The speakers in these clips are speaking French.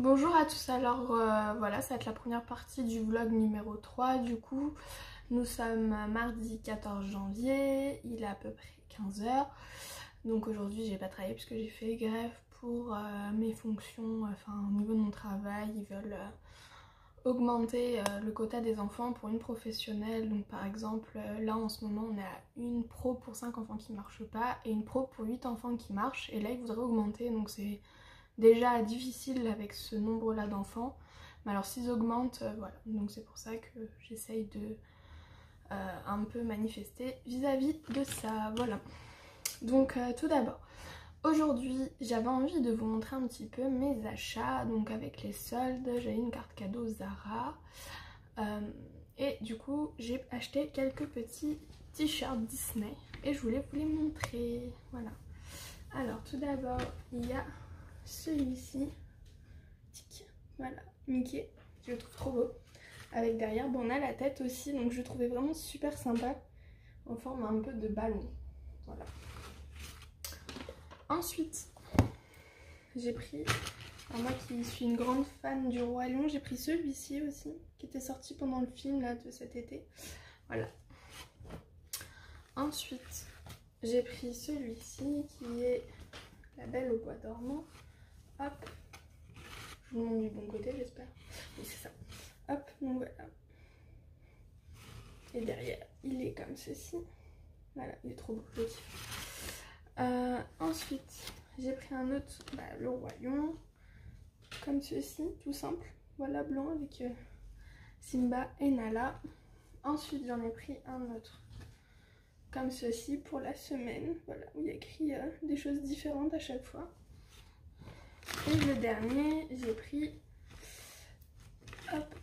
Bonjour à tous, alors voilà, ça va être la première partie du vlog numéro 3 du coup. Nous sommes mardi 14 janvier, il est à peu près 15 h. Donc aujourd'hui j'ai pas travaillé puisque j'ai fait grève pour mes fonctions, enfin au niveau de mon travail, ils veulent augmenter le quota des enfants pour une professionnelle. Donc par exemple là en ce moment on est à une pro pour 5 enfants qui marchent pas et une pro pour 8 enfants qui marchent, et là ils voudraient augmenter, donc c'est déjà difficile avec ce nombre là d'enfants, mais alors s'ils augmentent, voilà, donc c'est pour ça que j'essaye de un peu manifester vis-à-vis de ça, voilà. Donc tout d'abord, aujourd'hui j'avais envie de vous montrer un petit peu mes achats, donc avec les soldes, j'ai une carte cadeau Zara, et du coup j'ai acheté quelques petits t-shirts Disney et je voulais vous les montrer, voilà. Alors tout d'abord il y a celui-ci, voilà, Mickey, je le trouve trop beau, avec derrière, bon, on a la tête aussi, donc je le trouvais vraiment super sympa, en forme un peu de ballon, voilà. Ensuite, j'ai pris, alors moi qui suis une grande fan du Roi Lion, j'ai pris celui-ci aussi, qui était sorti pendant le film là de cet été, voilà. Ensuite, j'ai pris celui-ci qui est La Belle au Bois dormant. Hop, je vous montre du bon côté, j'espère. Oui, c'est ça. Hop, donc voilà. Et derrière, il est comme ceci. Voilà, il est trop beau, je kiffe. Ensuite, j'ai pris un autre, le Roi Lion, comme ceci, tout simple. Voilà, blanc avec Simba et Nala. Ensuite, j'en ai pris un autre, comme ceci, pour la semaine. Voilà, où il y a écrit des choses différentes à chaque fois. Et le dernier, j'ai pris hop,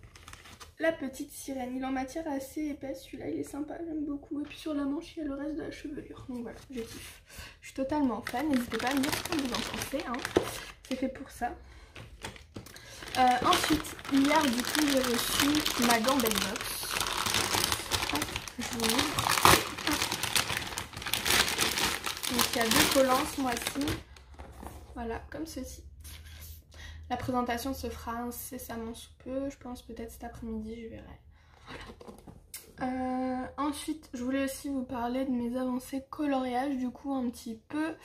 la petite sirène. Il est en matière assez épaisse, celui-là il est sympa, j'aime beaucoup. Et puis sur la manche il y a le reste de la chevelure, donc voilà, je kiffe. Je suis totalement fan, n'hésitez pas à me dire ce que vous en pensez, hein. C'est fait pour ça. Ensuite, hier du coup j'ai reçu ma gambelle box. Hop, je vous montre. Donc il y a 2 collants ce mois-ci. Voilà, comme ceci. La présentation se fera incessamment sous peu, je pense peut-être cet après-midi, je verrai. Voilà. Ensuite, je voulais aussi vous parler de mes avancées coloriage, du coup un petit peu.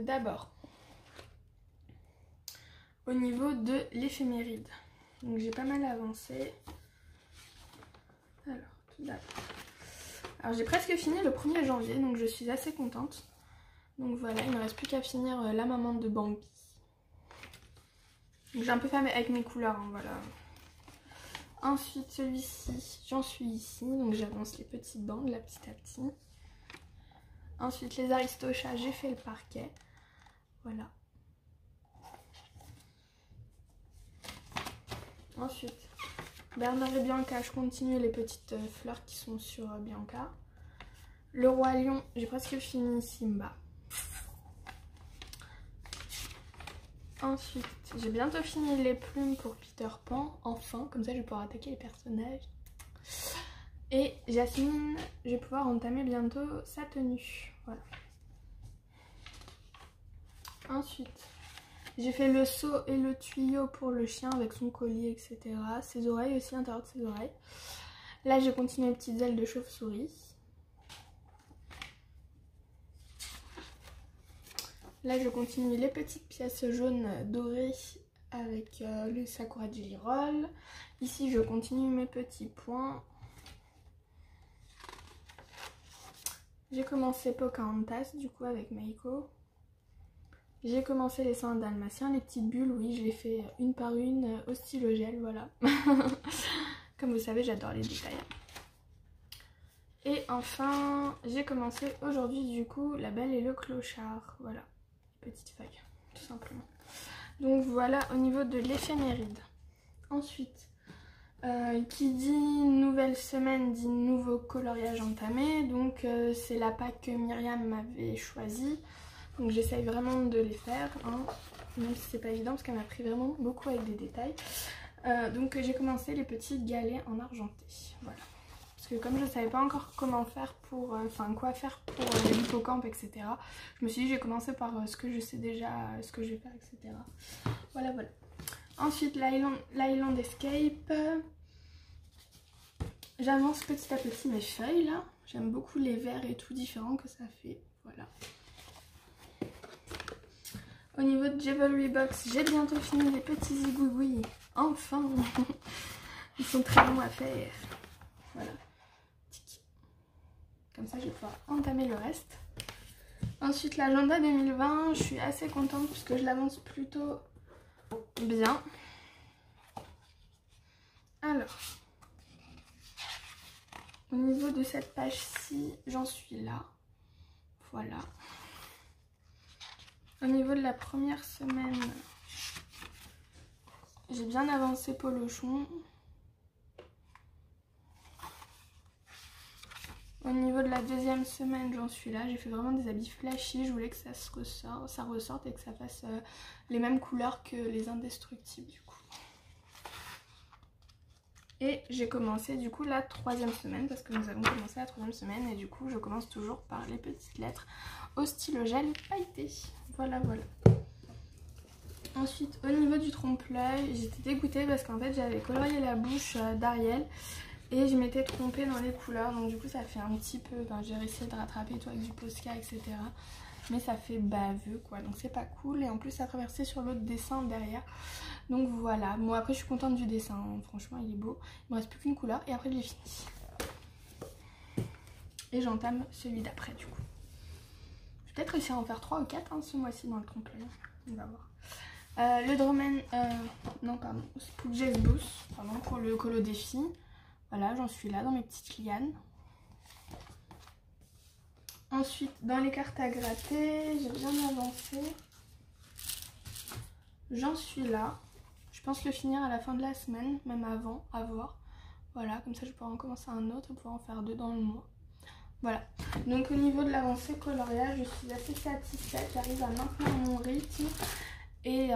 D'abord, au niveau de l'éphéméride. Donc j'ai pas mal avancé. Alors, tout d'abord. Alors j'ai presque fini le 1er janvier, donc je suis assez contente. Donc voilà, il ne me reste plus qu'à finir la maman de Bambi. J'ai un peu fait avec mes couleurs, hein, voilà. Ensuite, celui-ci, j'en suis ici, donc j'avance les petites bandes, là, petit à petit. Ensuite, les Aristochats, j'ai fait le parquet. Voilà. Ensuite, Bernard et Bianca, je continue les petites fleurs qui sont sur Bianca. Le Roi Lion, j'ai presque fini Simba. Ensuite, j'ai bientôt fini les plumes pour Peter Pan, enfin, comme ça je vais pouvoir attaquer les personnages. Et Jasmine, je vais pouvoir entamer bientôt sa tenue, voilà. Ensuite, j'ai fait le seau et le tuyau pour le chien avec son collier, etc. Ses oreilles aussi, l'intérieur de ses oreilles. Là, j'ai continué les petites ailes de chauve-souris. Là, je continue les petites pièces jaunes dorées avec le Sakura Jelly Roll. Ici, je continue mes petits points. J'ai commencé Pocahontas, du coup, avec Meiko. J'ai commencé les 101 Dalmatiens, les petites bulles, oui, je les fais une par une au stylo gel, voilà. Comme vous savez, j'adore les détails. Et enfin, j'ai commencé aujourd'hui, du coup, La Belle et le Clochard, voilà. Petite feuille, tout simplement. Donc voilà au niveau de l'éphéméride. Ensuite, qui dit nouvelle semaine dit nouveau coloriage entamé. Donc c'est la pack que Myriam m'avait choisi. Donc j'essaye vraiment de les faire, hein, même si c'est pas évident parce qu'elle m'a pris vraiment beaucoup avec des détails. Donc j'ai commencé les petits galets en argenté. Voilà, parce que comme je savais pas encore comment faire pour, quoi faire pour l'hippocampe, etc. Je me suis dit j'ai commencé par ce que je sais déjà, ce que je vais faire, etc. Voilà. Ensuite l'Island Escape. J'avance petit à petit mes feuilles là. J'aime beaucoup les verres et tout différents que ça fait. Voilà. Au niveau de Jewelry Box, j'ai bientôt fini les petits zigouigouis. Enfin. Ils sont très longs à faire. Voilà. Comme ça je vais pouvoir entamer le reste. Ensuite l'agenda 2020, je suis assez contente puisque je l'avance plutôt bien. Alors, au niveau de cette page-ci, j'en suis là. Voilà. Au niveau de la première semaine, j'ai bien avancé Polochon. Au niveau de la deuxième semaine, j'en suis là. J'ai fait vraiment des habits flashy. Je voulais que ça ressorte et que ça fasse les mêmes couleurs que les indestructibles du coup. Et j'ai commencé du coup la troisième semaine parce que nous avons commencé la troisième semaine et du coup je commence toujours par les petites lettres au stylo gel pailleté. Voilà. Ensuite au niveau du trompe-l'œil, j'étais dégoûtée parce qu'en fait j'avais colorié la bouche d'Ariel et je m'étais trompée dans les couleurs, donc du coup ça fait un petit peu, j'ai réussi de rattraper tout avec du Posca, etc. Mais ça fait baveux quoi, donc c'est pas cool. Et en plus ça traversait sur l'autre dessin derrière. Donc voilà, bon après je suis contente du dessin, hein. Franchement il est beau. Il me reste plus qu'une couleur et après je l'ai fini. Et j'entame celui d'après du coup. Je vais peut-être réussir à en faire 3 ou 4 ce mois-ci dans le trompe-l'œil. On va voir. Le Dromen, Spook Jazz Boost, pour le colo défi. Voilà, j'en suis là dans mes petites lianes. Ensuite, dans les cartes à gratter, j'ai bien avancé. J'en suis là. Je pense le finir à la fin de la semaine, même avant, à voir. Voilà, comme ça je pourrai en commencer un autre et pouvoir en faire 2 dans le mois. Voilà. Donc au niveau de l'avancée coloriage, je suis assez satisfaite. J'arrive à maintenir mon rythme. Et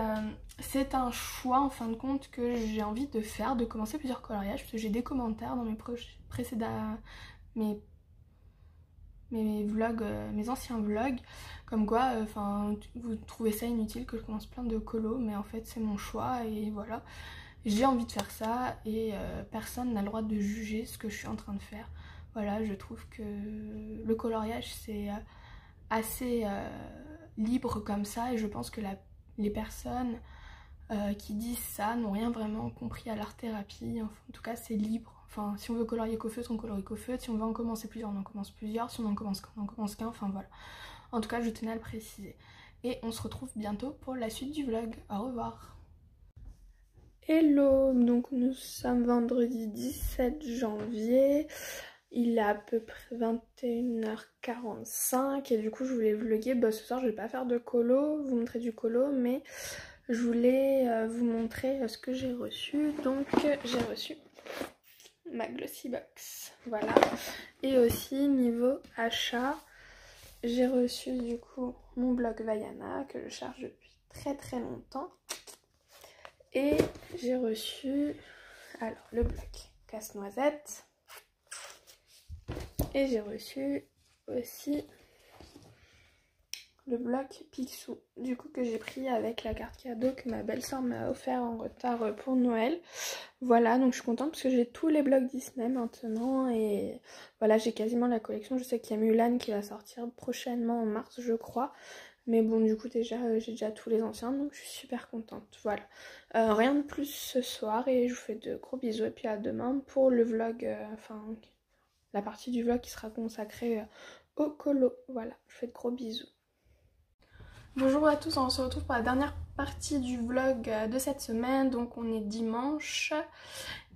c'est un choix en fin de compte que j'ai envie de faire, de commencer plusieurs coloriages. Parce que j'ai des commentaires dans mes précédents... mes vlogs, mes anciens vlogs, comme quoi vous trouvez ça inutile que je commence plein de colos, mais en fait c'est mon choix et voilà, j'ai envie de faire ça et personne n'a le droit de juger ce que je suis en train de faire. Voilà, je trouve que le coloriage c'est assez libre comme ça et je pense que les personnes qui disent ça n'ont rien vraiment compris à l'art thérapie. Enfin, en tout cas c'est libre. Enfin, si on veut colorier qu'au feutre, on colorie qu'au feutre. Si on veut en commencer plusieurs, on en commence plusieurs. Si on en commence qu'un, on en commence qu'un. Enfin voilà. En tout cas, je tenais à le préciser. Et on se retrouve bientôt pour la suite du vlog. Au revoir. Hello, donc nous sommes vendredi 17 janvier. Il est à peu près 21h45 et du coup je voulais vlogger. Ce soir je vais pas faire de colo, vous montrer du colo, mais je voulais vous montrer ce que j'ai reçu. Donc j'ai reçu ma Glossy Box, voilà. Et aussi niveau achat, j'ai reçu du coup mon bloc Vaiana que je charge depuis très longtemps. Et j'ai reçu alors le bloc Casse-Noisette. Et j'ai reçu aussi le bloc Picsou, du coup que j'ai pris avec la carte cadeau que ma belle-sœur m'a offert en retard pour Noël. Voilà, donc je suis contente parce que j'ai tous les blocs Disney maintenant et voilà, j'ai quasiment la collection. Je sais qu'il y a Mulan qui va sortir prochainement en mars je crois. Mais bon, du coup déjà j'ai déjà tous les anciens, donc je suis super contente. Voilà, rien de plus ce soir et je vous fais de gros bisous et puis à demain pour le vlog, la partie du vlog qui sera consacrée au colo. Voilà, je vous fais de gros bisous. Bonjour à tous, on se retrouve pour la dernière partie du vlog de cette semaine. Donc on est dimanche,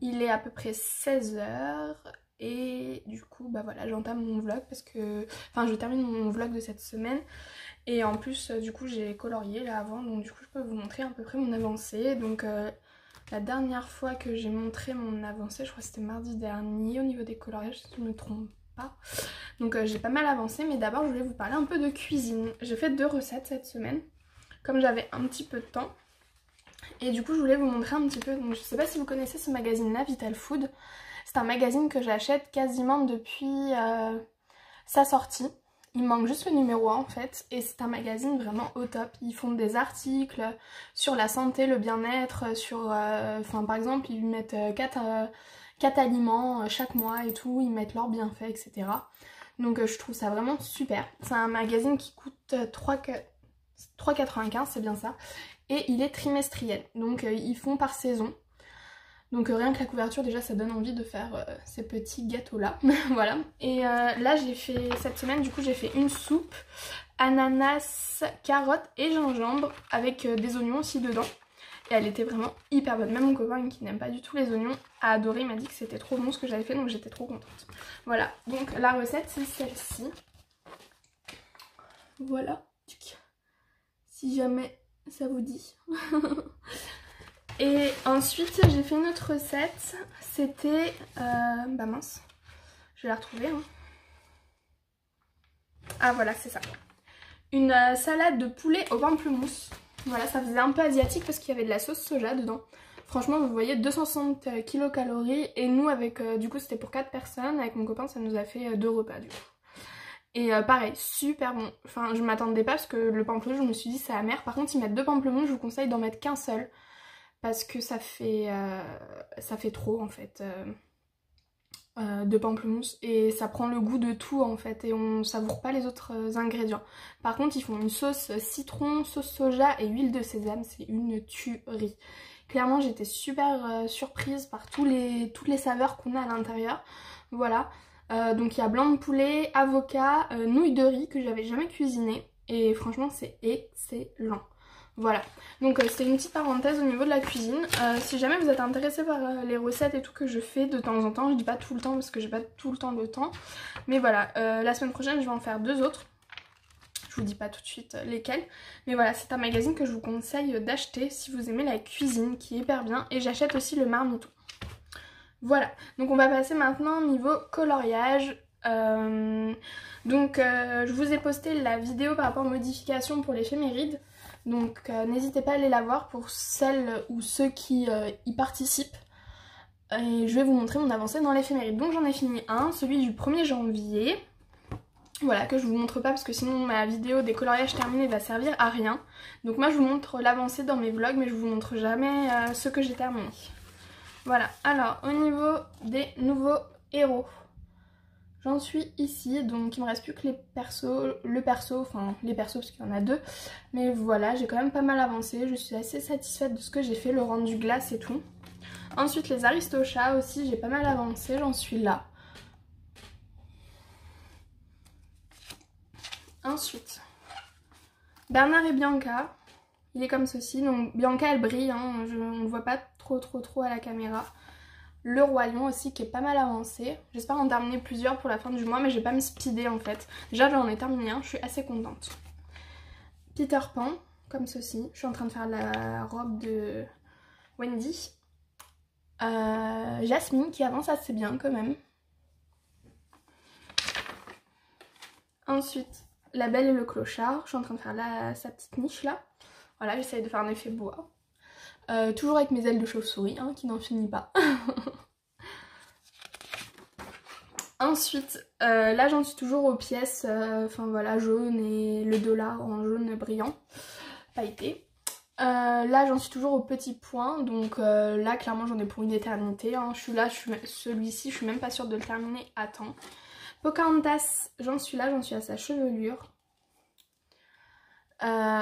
il est à peu près 16h et du coup voilà, j'entame mon vlog parce que... je termine mon vlog de cette semaine. Et en plus du coup j'ai colorié là avant, donc du coup je peux vous montrer à peu près mon avancée. Donc la dernière fois que j'ai montré mon avancée, je crois que c'était mardi dernier au niveau des coloriages si je ne me trompe pas. Donc j'ai pas mal avancé, mais d'abord je voulais vous parler un peu de cuisine. J'ai fait 2 recettes cette semaine, comme j'avais un petit peu de temps. Et du coup je voulais vous montrer un petit peu, donc je sais pas si vous connaissez ce magazine là, Vital Food. C'est un magazine que j'achète quasiment depuis sa sortie. Il manque juste le numéro 1 en fait, et c'est un magazine vraiment au top. Ils font des articles sur la santé, le bien-être, sur... Enfin par exemple ils mettent 4 aliments chaque mois et tout, ils mettent leurs bienfaits, etc. Donc je trouve ça vraiment super. C'est un magazine qui coûte 3,95, c'est bien ça. Et il est trimestriel, donc ils font par saison. Donc rien que la couverture déjà ça donne envie de faire ces petits gâteaux là. Voilà. Et là j'ai fait, cette semaine du coup j'ai fait une soupe ananas, carottes et gingembre avec des oignons aussi dedans. Et elle était vraiment hyper bonne. Même mon copain qui n'aime pas du tout les oignons a adoré, il m'a dit que c'était trop bon ce que j'avais fait, donc j'étais trop contente. Voilà, donc la recette c'est celle-ci. Voilà, si jamais ça vous dit. Et ensuite j'ai fait une autre recette, c'était, bah mince, je vais la retrouver hein. Ah voilà c'est ça, une salade de poulet au pamplemousse. Voilà, ça faisait un peu asiatique parce qu'il y avait de la sauce soja dedans. Franchement vous voyez 260 kilocalories et nous avec, du coup c'était pour 4 personnes, avec mon copain ça nous a fait 2 repas du coup. Et pareil, super bon, enfin je m'attendais pas parce que le pamplemousse je me suis dit c'est amer, par contre ils mettent 2 pamplemousses, je vous conseille d'en mettre qu'un seul. Parce que ça fait trop en fait de pamplemousse et ça prend le goût de tout en fait et on savoure pas les autres ingrédients. Par contre ils font une sauce citron, sauce soja et huile de sésame, c'est une tuerie. Clairement j'étais super surprise par toutes les saveurs qu'on a à l'intérieur. Voilà, donc il y a blanc de poulet, avocat, nouilles de riz que j'avais jamais cuisiné et franchement c'est excellent. Voilà, donc c'est une petite parenthèse au niveau de la cuisine. Si jamais vous êtes intéressé par les recettes et tout que je fais de temps en temps, je dis pas tout le temps parce que j'ai pas tout le temps de temps. Mais voilà, la semaine prochaine je vais en faire 2 autres. Je vous dis pas tout de suite lesquelles. Mais voilà, c'est un magazine que je vous conseille d'acheter si vous aimez la cuisine, qui est hyper bien. Et j'achète aussi le Marmiton. Voilà, donc on va passer maintenant au niveau coloriage. Je vous ai posté la vidéo par rapport aux modifications pour l'éphéméride. Donc n'hésitez pas à aller la voir pour celles ou ceux qui y participent. Et je vais vous montrer mon avancée dans l'éphéméride. Donc j'en ai fini un, celui du 1er janvier. Voilà, que je vous montre pas parce que sinon ma vidéo des coloriages terminés va servir à rien. Donc moi je vous montre l'avancée dans mes vlogs mais je vous montre jamais ce que j'ai terminé. Voilà, alors au niveau des nouveaux héros. J'en suis ici, donc il me reste plus que les persos, enfin les persos parce qu'il y en a 2. Mais voilà, j'ai quand même pas mal avancé, je suis assez satisfaite de ce que j'ai fait, le rendu glace et tout. Ensuite les Aristochats aussi, j'ai pas mal avancé, j'en suis là. Ensuite, Bernard et Bianca, il est comme ceci, donc Bianca elle brille, hein, on ne voit pas trop à la caméra. Le Roi Lion aussi qui est pas mal avancé. J'espère en terminer plusieurs pour la fin du mois mais je vais pas me speeder en fait. Déjà j'en ai terminé un, je suis assez contente. Peter Pan, comme ceci. Je suis en train de faire la robe de Wendy. Jasmine qui avance assez bien quand même. Ensuite, La Belle et le Clochard. Je suis en train de faire sa petite niche là. Voilà, j'essaye de faire un effet bois. Toujours avec mes ailes de chauve-souris, hein, qui n'en finit pas. Ensuite, là j'en suis toujours aux pièces, enfin voilà, jaune et le dollar en jaune brillant, pailleté. Là j'en suis toujours aux petits points, donc là clairement j'en ai pour une éternité. Hein. Je suis là, celui-ci je suis même pas sûre de le terminer à temps. Pocahontas, j'en suis là, j'en suis à sa chevelure.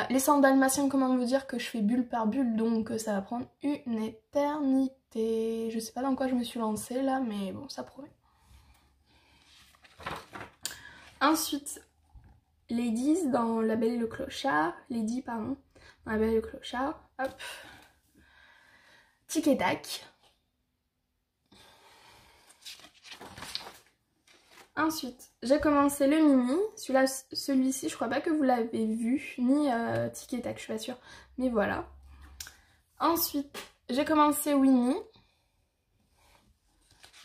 Les 100 dalmatiens, comment vous dire que je fais bulle par bulle, donc ça va prendre une éternité. Je sais pas dans quoi je me suis lancée là, mais bon, ça promet. Ensuite, Ladies dans La Belle et le Clochard. Lady, pardon. Dans La Belle et le Clochard. Hop. Tic et tac. Ensuite, j'ai commencé le mini. Celui-ci, je crois pas que vous l'avez vu, ni Tic et Tac, je suis pas sûre. Mais voilà. Ensuite, j'ai commencé Winnie.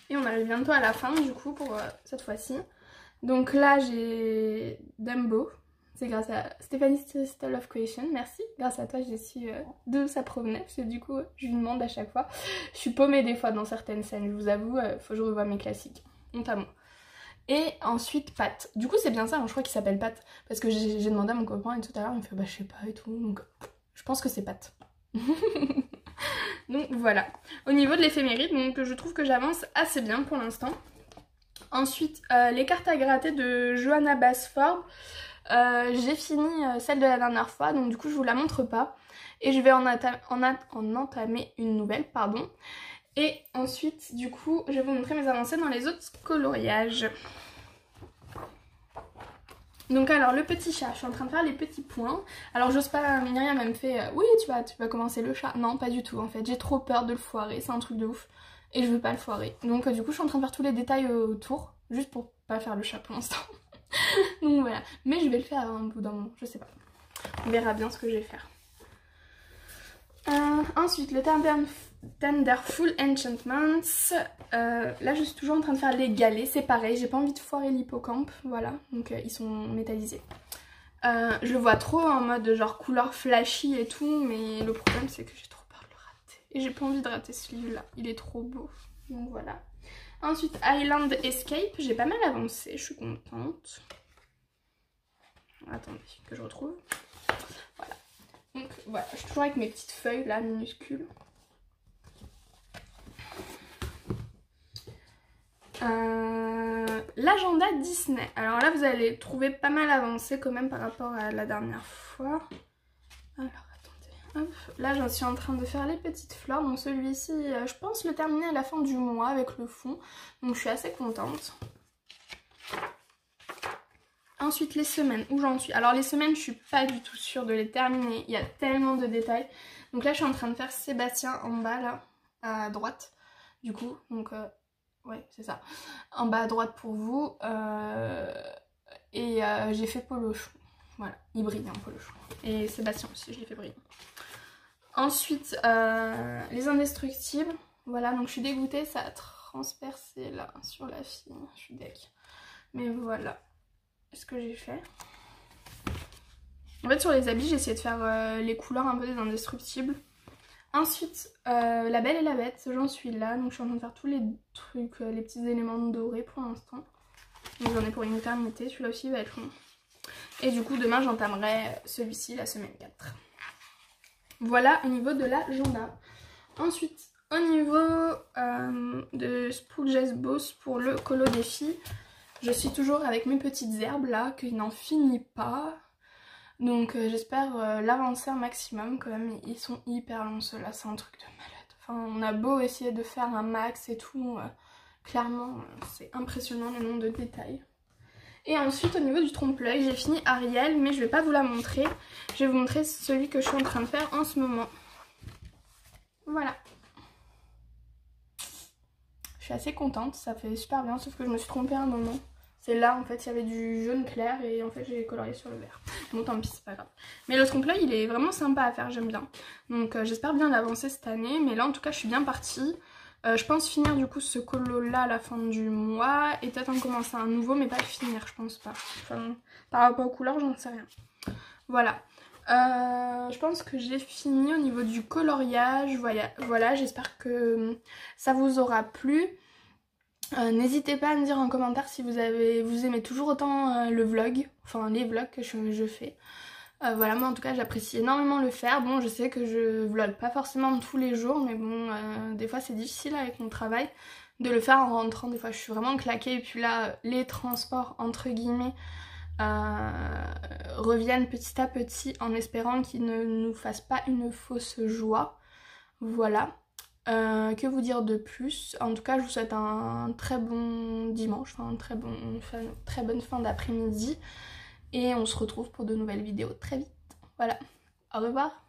Et on arrive bientôt à la fin, du coup, pour cette fois-ci. Donc là, j'ai Dumbo. C'est grâce à Stéphanie Crystal of Creation, merci. Grâce à toi j'ai su d'où ça provenait, parce que du coup je lui demande à chaque fois. Je suis paumée des fois dans certaines scènes, je vous avoue, faut que je revoie mes classiques. Honte à moi. Et ensuite Pat. Du coup c'est bien ça, hein, je crois qu'il s'appelle Pat. Parce que j'ai demandé à mon copain et tout à l'heure, il me fait bah je sais pas et tout. Donc je pense que c'est Pat. Donc voilà. Au niveau de l'éphéméride, donc je trouve que j'avance assez bien pour l'instant. Ensuite les cartes à gratter de Johanna Basford. J'ai fini celle de la dernière fois, donc du coup je vous la montre pas. Et je vais en entamer une nouvelle, pardon. Et ensuite, du coup, je vais vous montrer mes avancées dans les autres coloriages. Donc alors, le petit chat, je suis en train de faire les petits points. Alors j'ose pas, Myriam elle me fait oui, tu vas commencer le chat. Non, pas du tout en fait, j'ai trop peur de le foirer, c'est un truc de ouf. Et je veux pas le foirer. Donc du coup, je suis en train de faire tous les détails autour, juste pour pas faire le chat pour l'instant. Donc voilà, mais je vais le faire un bout d'un moment, je sais pas. On verra bien ce que je vais faire. Ensuite, le Tenderful Enchantments. Là, je suis toujours en train de faire les galets. C'est pareil, j'ai pas envie de foirer l'hippocampe. Voilà, donc ils sont métallisés. Je le vois trop en mode genre couleur flashy et tout, mais le problème c'est que j'ai trop peur de le rater. Et j'ai pas envie de rater ce livre-là, il est trop beau. Donc voilà. Ensuite, Island Escape. J'ai pas mal avancé, je suis contente. Attendez, que je retrouve. Voilà. Donc voilà, je suis toujours avec mes petites feuilles là, minuscules. L'agenda Disney. Alors là, vous allez trouver pas mal avancé quand même par rapport à la dernière fois. Alors attendez, hop. Là, j'en suis en train de faire les petites fleurs. Donc celui-ci, je pense le terminer à la fin du mois avec le fond. Donc je suis assez contente. Ensuite, les semaines, où j'en suis. Alors les semaines, je suis pas du tout sûre de les terminer. Il y a tellement de détails. Donc là, je suis en train de faire Sébastien en bas, là, à droite. Du coup, donc ouais, c'est ça. En bas à droite pour vous. Et j'ai fait Polochon. Voilà, il brille un Polochon. Et Sébastien aussi, je l'ai fait briller. Ensuite, les indestructibles. Voilà, donc je suis dégoûtée, ça a transpercé là sur la fille. Je suis deg. Mais voilà ce que j'ai fait. En fait sur les habits j'ai essayé de faire les couleurs un peu des indestructibles. Ensuite La Belle et la Bête, j'en suis là, donc je suis en train de faire tous les trucs, les petits éléments dorés pour l'instant. Donc j'en ai pour une éternité, celui-là aussi va être long. Et du coup demain j'entamerai celui-ci la semaine 4. Voilà au niveau de l'agenda. Ensuite au niveau de Spooljazz Boss pour le colo des filles, je suis toujours avec mes petites herbes là, qui n'en finit pas. Donc j'espère l'avancer un maximum quand même. Ils sont hyper longs ceux-là, c'est un truc de malade. Enfin on a beau essayer de faire un max et tout, clairement c'est impressionnant le nombre de détails. Et ensuite au niveau du trompe-l'œil, j'ai fini Ariel, mais je vais pas vous la montrer. Je vais vous montrer celui que je suis en train de faire en ce moment. Voilà. Je suis assez contente, ça fait super bien, sauf que je me suis trompée à un moment. C'est là, en fait, il y avait du jaune clair et en fait, j'ai colorié sur le vert. Bon, tant pis, c'est pas grave. Mais le trompe-l'œil, il est vraiment sympa à faire, j'aime bien. Donc, j'espère bien l'avancer cette année. Mais là, en tout cas, je suis bien partie. Je pense finir, du coup, ce colo-là à la fin du mois. Et peut-être en commencer un nouveau, mais pas le finir, je pense pas. Enfin, par rapport aux couleurs, j'en sais rien. Voilà. Je pense que j'ai fini au niveau du coloriage. Voilà, j'espère que ça vous aura plu. N'hésitez pas à me dire en commentaire si vous aimez toujours autant le vlog, enfin les vlogs que je fais. Voilà, moi en tout cas j'apprécie énormément le faire. Bon, je sais que je vlog pas forcément tous les jours, mais bon, des fois c'est difficile avec mon travail de le faire en rentrant. Des fois je suis vraiment claquée et puis là les transports entre guillemets reviennent petit à petit en espérant qu'ils ne nous fassent pas une fausse joie. Voilà. Que vous dire de plus? En tout cas, je vous souhaite un très bon dimanche, enfin une très bonne fin d'après-midi. Et on se retrouve pour de nouvelles vidéos très vite. Voilà, au revoir!